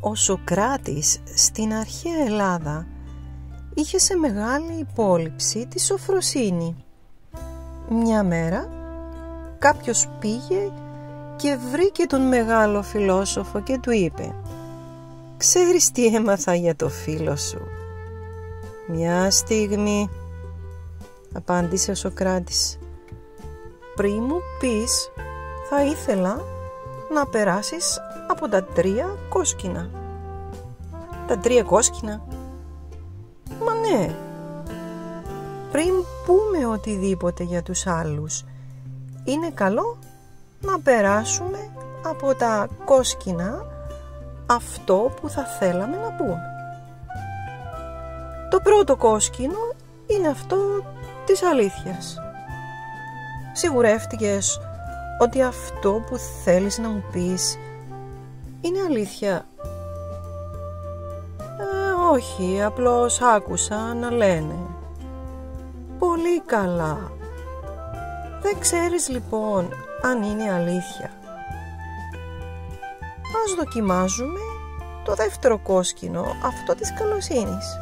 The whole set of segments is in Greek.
Ο Σωκράτης στην αρχαία Ελλάδα είχε σε μεγάλη υπόλοιψη τη σοφροσύνη. Μια μέρα κάποιος πήγε και βρήκε τον μεγάλο φιλόσοφο και του είπε: «Ξέρεις τι έμαθα για το φίλο σου?» «Μια στιγμή», απάντησε ο Σωκράτης. «Πριν μου πεις, θα ήθελα να περάσεις από τα 3 κόσκινα». «Τα 3 κόσκινα?» «Μα ναι, πριν πούμε οτιδήποτε για τους άλλους, είναι καλό να περάσουμε από τα κόσκινα αυτό που θα θέλαμε να πούμε. Το πρώτο κόσκινο είναι αυτό της αλήθειας. Σιγουρεύτηκες ότι αυτό που θέλεις να μου πεις είναι αλήθεια?» «Όχι, απλώς άκουσα να λένε». «Πολύ καλά. Δεν ξέρεις λοιπόν αν είναι αλήθεια. Ας δοκιμάζουμε το δεύτερο κόσκινο, αυτό της καλοσύνης.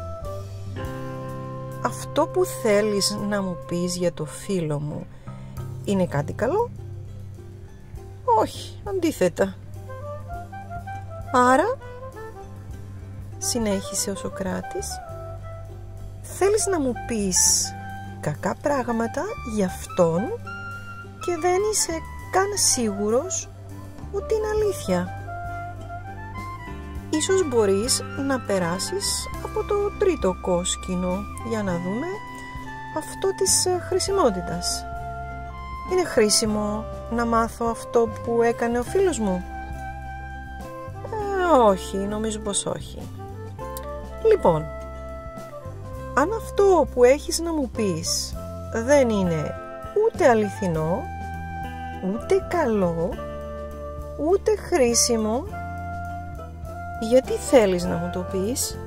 Αυτό που θέλεις να μου πεις για το φίλο μου είναι κάτι καλό?» «Όχι, αντίθετα». «Άρα», συνέχισε ο Σωκράτης, «θέλεις να μου πεις κακά πράγματα για αυτόν και δεν είσαι καν σίγουρος ότι είναι αλήθεια. Ίσως μπορείς να περάσεις από το τρίτο κόσκινο για να δούμε αυτό της χρησιμότητας. Είναι χρήσιμο να μάθω αυτό που έκανε ο φίλος μου?» «Όχι, νομίζω πως όχι». «Λοιπόν, αν αυτό που έχεις να μου πεις δεν είναι ούτε αληθινό, ούτε καλό, ούτε χρήσιμο, γιατί θέλεις να μου το πεις?»